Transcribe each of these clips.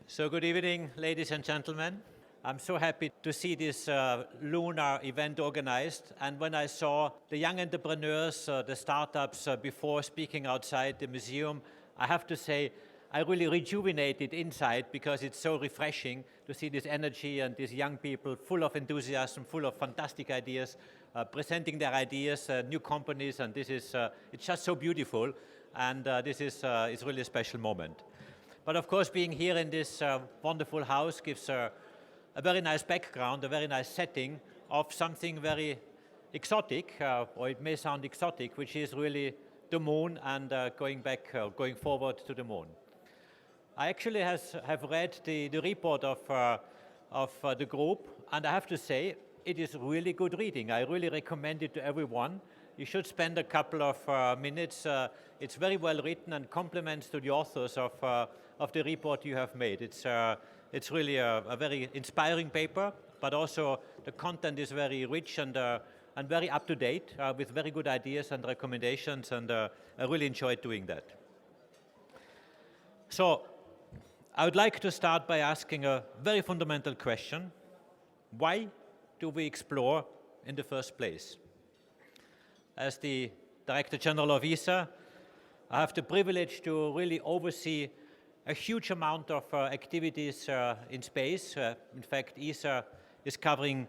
So good evening, ladies and gentlemen. I'm so happy to see this lunar event organized. And when I saw the young entrepreneurs, the startups before speaking outside the museum, I have to say I really rejuvenated inside because it's so refreshing to see this energy and these young people full of enthusiasm, full of fantastic ideas, presenting their ideas, new companies, and this is it's just so beautiful. And this is it's really a special moment. But of course, being here in this wonderful house gives a very nice background, a very nice setting of something very exotic, or it may sound exotic, which is really the moon and going forward to the moon. I actually have read the report of the group, and I have to say, it is really good reading. I really recommend it to everyone. You should spend a couple of minutes. It's very well written and compliments to the authors of the report you have made. It's really a very inspiring paper, but also the content is very rich and very up to date with very good ideas and recommendations, and I really enjoyed doing that. So I would like to start by asking a very fundamental question. Why do we explore in the first place? As the Director General of ESA, I have the privilege to really oversee a huge amount of activities in space. In fact, ESA is covering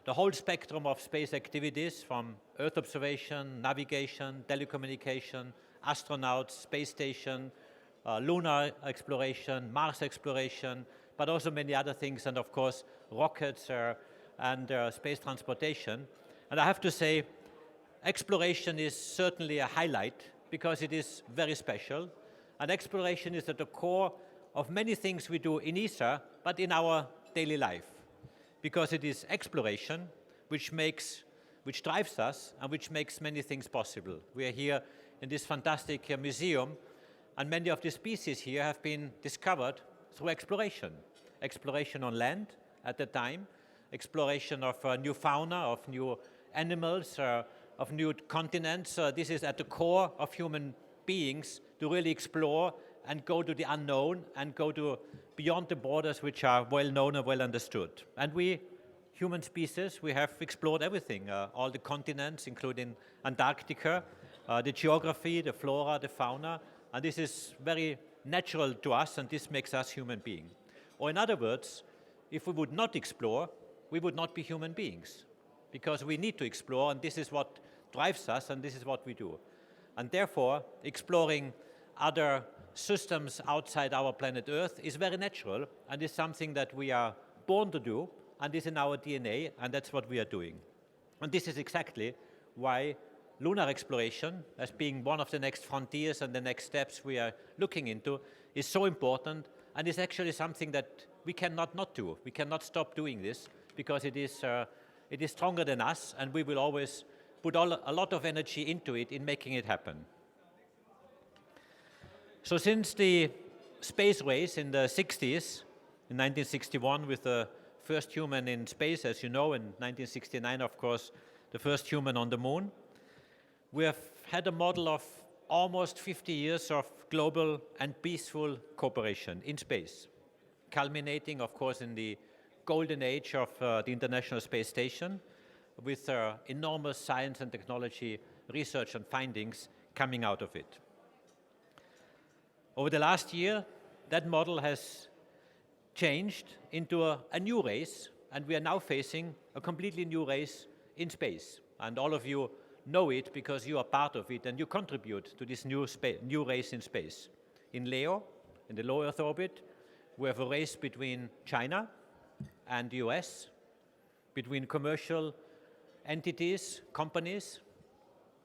the whole spectrum of space activities, from Earth observation, navigation, telecommunication, astronauts, space station, lunar exploration, Mars exploration, but also many other things, and of course, rockets and space transportation. And I have to say, exploration is certainly a highlight because it is very special. And exploration is at the core of many things we do in ESA, but in our daily life. Because it is exploration which drives us and which makes many things possible. We are here in this fantastic museum, and many of the species here have been discovered through exploration. Exploration on land at the time, exploration of new fauna, of new animals, of new continents. This is at the core of human beings, to really explore and go to the unknown and go to beyond the borders which are well known and well understood. And we, human species, we have explored everything, all the continents, including Antarctica, the geography, the flora, the fauna, and this is very natural to us, and this makes us human beings. Or in other words, if we would not explore, we would not be human beings, because we need to explore, and this is what drives us, and this is what we do. And therefore, exploring other systems outside our planet Earth is very natural, and is something that we are born to do, and is in our DNA, and that's what we are doing. And this is exactly why lunar exploration, as being one of the next frontiers and the next steps we are looking into, is so important, and is actually something that we cannot not do. We cannot stop doing this, because it is stronger than us, and we will always put a lot of energy into it in making it happen. So since the space race in the 60s, in 1961 with the first human in space, as you know, in 1969, of course, the first human on the moon, we have had a model of almost 50 years of global and peaceful cooperation in space, culminating, of course, in the golden age of the International Space Station, with enormous science and technology research and findings coming out of it. Over the last year, that model has changed into a new race, and we are now facing a completely new race in space. And all of you know it because you are part of it and you contribute to this new race in space. In LEO, in the low Earth orbit, we have a race between China and the US, between commercial entities, companies,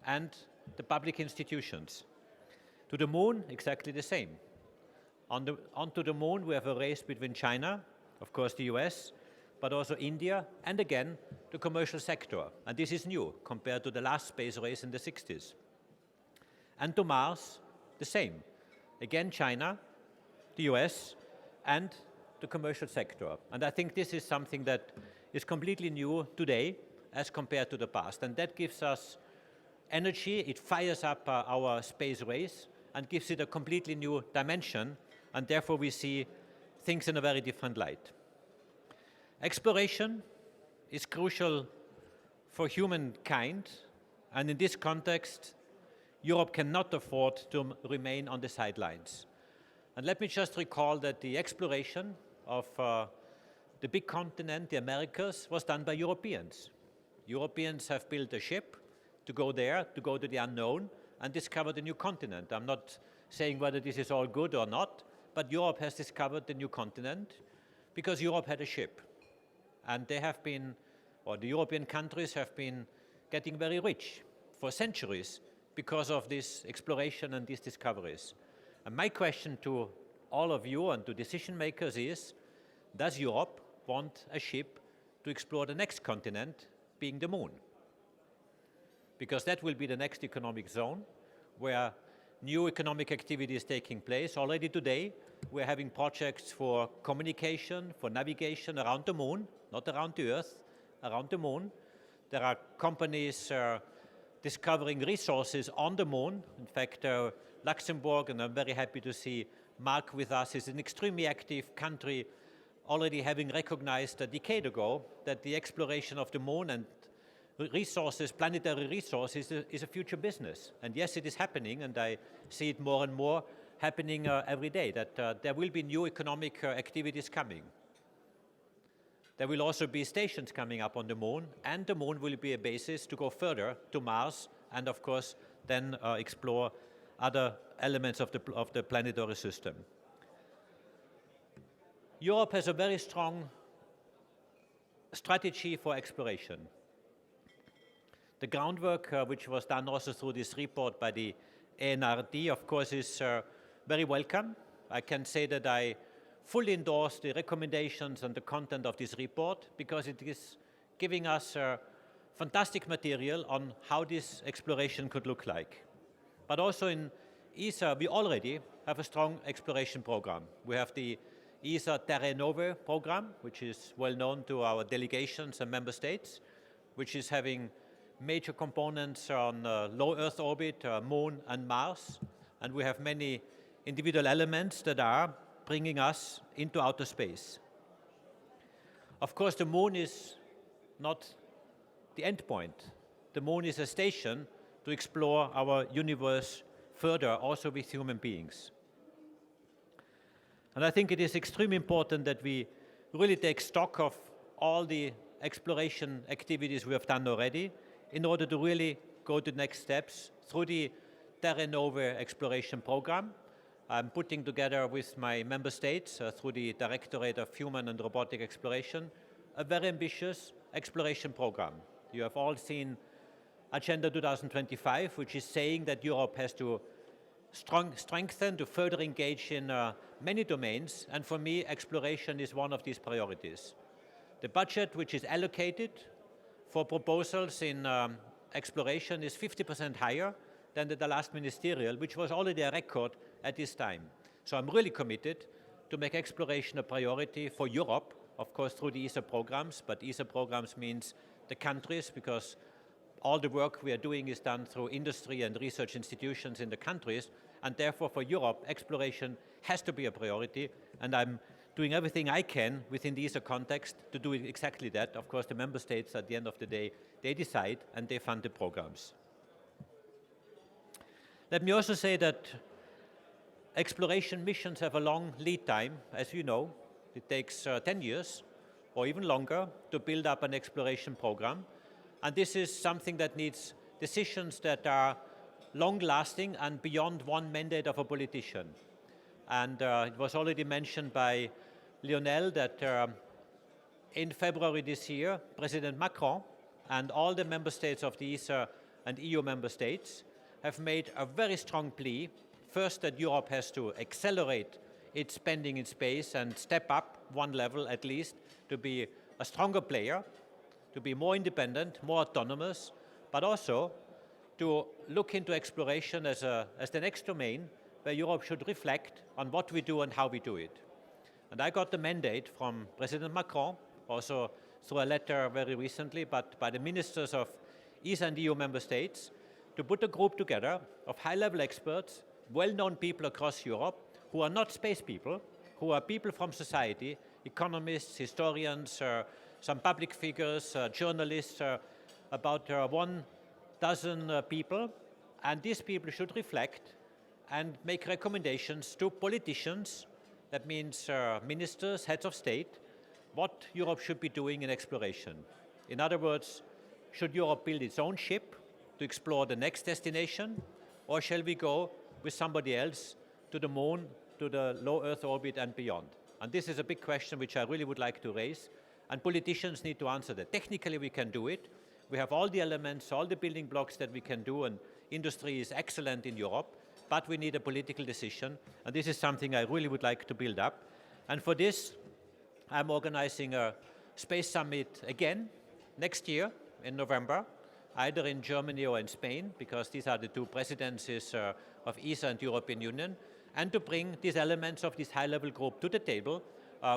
and the public institutions. To the moon, exactly the same. Onto the moon, we have a race between China, of course the US, but also India, and again, the commercial sector. And this is new compared to the last space race in the 60s. And to Mars, the same. Again, China, the US, and the commercial sector. And I think this is something that is completely new today as compared to the past. And that gives us energy, it fires up our space race and gives it a completely new dimension. And therefore we see things in a very different light. Exploration is crucial for humankind, and in this context, Europe cannot afford to remain on the sidelines. And let me just recall that the exploration of the big continent, the Americas, was done by Europeans. Europeans have built a ship to go there, to go to the unknown, and discover the new continent. I'm not saying whether this is all good or not, but Europe has discovered the new continent because Europe had a ship. And they have been, or the European countries have been getting very rich for centuries because of this exploration and these discoveries. And my question to all of you and to decision makers is, does Europe want a ship to explore the next continent, being the moon? Because that will be the next economic zone where new economic activity is taking place. Already today, we're having projects for communication, for navigation around the moon, not around the Earth, around the moon. There are companies discovering resources on the moon. In fact, Luxembourg, and I'm very happy to see Mark with us, is an extremely active country, already having recognized a decade ago that the exploration of the moon and resources, planetary resources, is a future business. And yes, it is happening, and I see it more and more happening every day, that there will be new economic activities coming. There will also be stations coming up on the moon, and the moon will be a basis to go further to Mars, and of course then explore other elements of the planetary system. Europe has a very strong strategy for exploration. The groundwork which was done also through this report by the ANRT, of course, is very welcome. I can say that I fully endorse the recommendations and the content of this report because it is giving us fantastic material on how this exploration could look like. But also in ESA, we already have a strong exploration program. We have the ESA Terra Nova program, which is well known to our delegations and member states, which is having major components on low Earth orbit, Moon and Mars. And we have many individual elements that are bringing us into outer space. Of course, the Moon is not the end point. The Moon is a station to explore our universe further, also with human beings. And I think it is extremely important that we really take stock of all the exploration activities we have done already in order to really go to the next steps through the Terra Nova exploration program. I'm putting together with my member states through the Directorate of Human and Robotic Exploration a very ambitious exploration program. You have all seen Agenda 2025, which is saying that Europe has to strengthen, to further engage in many domains, and for me, exploration is one of these priorities. The budget which is allocated for proposals in exploration is 50% higher than the last ministerial, which was already a record at this time. So I'm really committed to make exploration a priority for Europe, of course through the ESA programs, but ESA programs means the countries, because all the work we are doing is done through industry and research institutions in the countries, and therefore for Europe, exploration has to be a priority, and I'm doing everything I can within the ESA context to do exactly that. Of course, the member states, at the end of the day, they decide and they fund the programs. Let me also say that exploration missions have a long lead time, as you know. It takes 10 years or even longer to build up an exploration program. And this is something that needs decisions that are long-lasting and beyond one mandate of a politician. And it was already mentioned by Lionel that in February this year, President Macron and all the member states of the ESA and EU member states have made a very strong plea, first that Europe has to accelerate its spending in space and step up one level at least to be a stronger player, to be more independent, more autonomous, but also to look into exploration as the next domain where Europe should reflect on what we do and how we do it. And I got the mandate from President Macron, also through a letter very recently, but by the ministers of ESA and EU member states, to put a group together of high-level experts, well-known people across Europe, who are not space people, who are people from society, economists, historians, some public figures, journalists, about 12 people. And these people should reflect and make recommendations to politicians, that means ministers, heads of state, what Europe should be doing in exploration. In other words, should Europe build its own ship to explore the next destination, or shall we go with somebody else to the moon, to the low Earth orbit and beyond? And this is a big question which I really would like to raise, and politicians need to answer that. Technically we can do it. We have all the elements, all the building blocks that we can do, and industry is excellent in Europe, but we need a political decision, and this is something I really would like to build up. And for this, I'm organizing a space summit again next year in November, either in Germany or in Spain, because these are the two presidencies of ESA and European Union, and to bring these elements of this high-level group to the table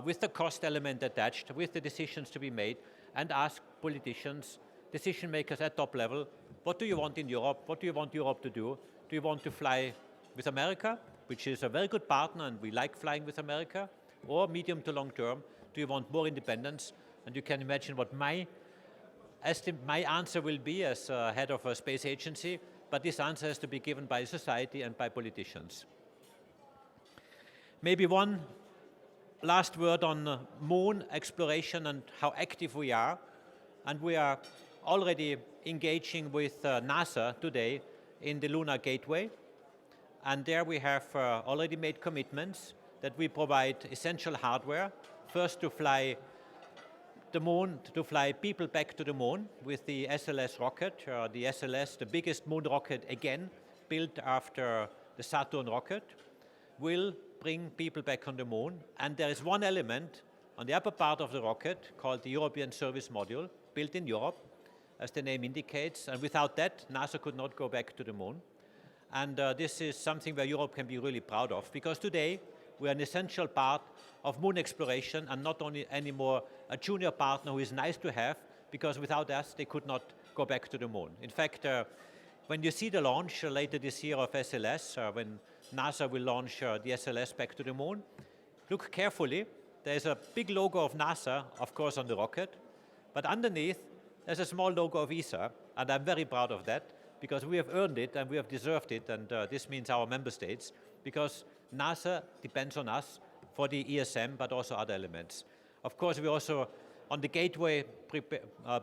with the cost element attached, with the decisions to be made, and ask politicians, decision makers at top level, what do you want in Europe? What do you want Europe to do? Do you want to fly with America, which is a very good partner and we like flying with America, or medium to long term, do you want more independence? And you can imagine what my answer will be as head of a space agency, but this answer has to be given by society and by politicians. Maybe one last word on moon exploration and how active we are. And we are already engaging with NASA today in the Lunar Gateway. And there we have already made commitments that we provide essential hardware, first to fly the moon, to fly people back to the moon with the SLS rocket. The SLS, the biggest moon rocket again, built after the Saturn rocket, will bring people back on the moon. And there is one element on the upper part of the rocket called the European Service Module, built in Europe, as the name indicates. And without that, NASA could not go back to the moon. And this is something where Europe can be really proud of, because today we are an essential part of moon exploration and not only anymore a junior partner who is nice to have, because without us they could not go back to the moon. In fact, when you see the launch later this year of SLS, when NASA will launch the SLS back to the moon, look carefully. There's a big logo of NASA, of course, on the rocket, but underneath there's a small logo of ESA, and I'm very proud of that, because we have earned it and we have deserved it, and this means our member states, because NASA depends on us for the ESM, but also other elements. Of course, we also, on the gateway,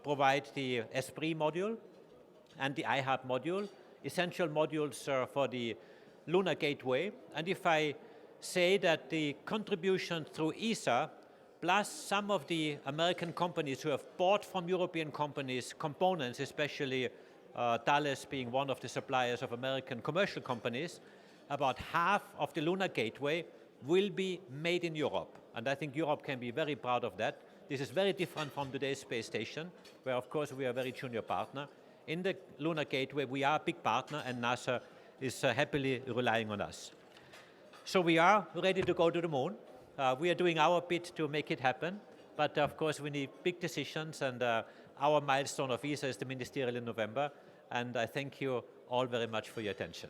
provide the Esprit module and the iHub module, essential modules for the Lunar Gateway. And if I say that the contribution through ESA, plus some of the American companies who have bought from European companies components, especially Thales being one of the suppliers of American commercial companies, about half of the Lunar Gateway will be made in Europe. And I think Europe can be very proud of that. This is very different from today's space station, where of course we are a very junior partner. In the Lunar Gateway, we are a big partner, and NASA is happily relying on us. So we are ready to go to the moon. We are doing our bit to make it happen, but of course we need big decisions, and our milestone of ESA is the ministerial in November, and I thank you all very much for your attention.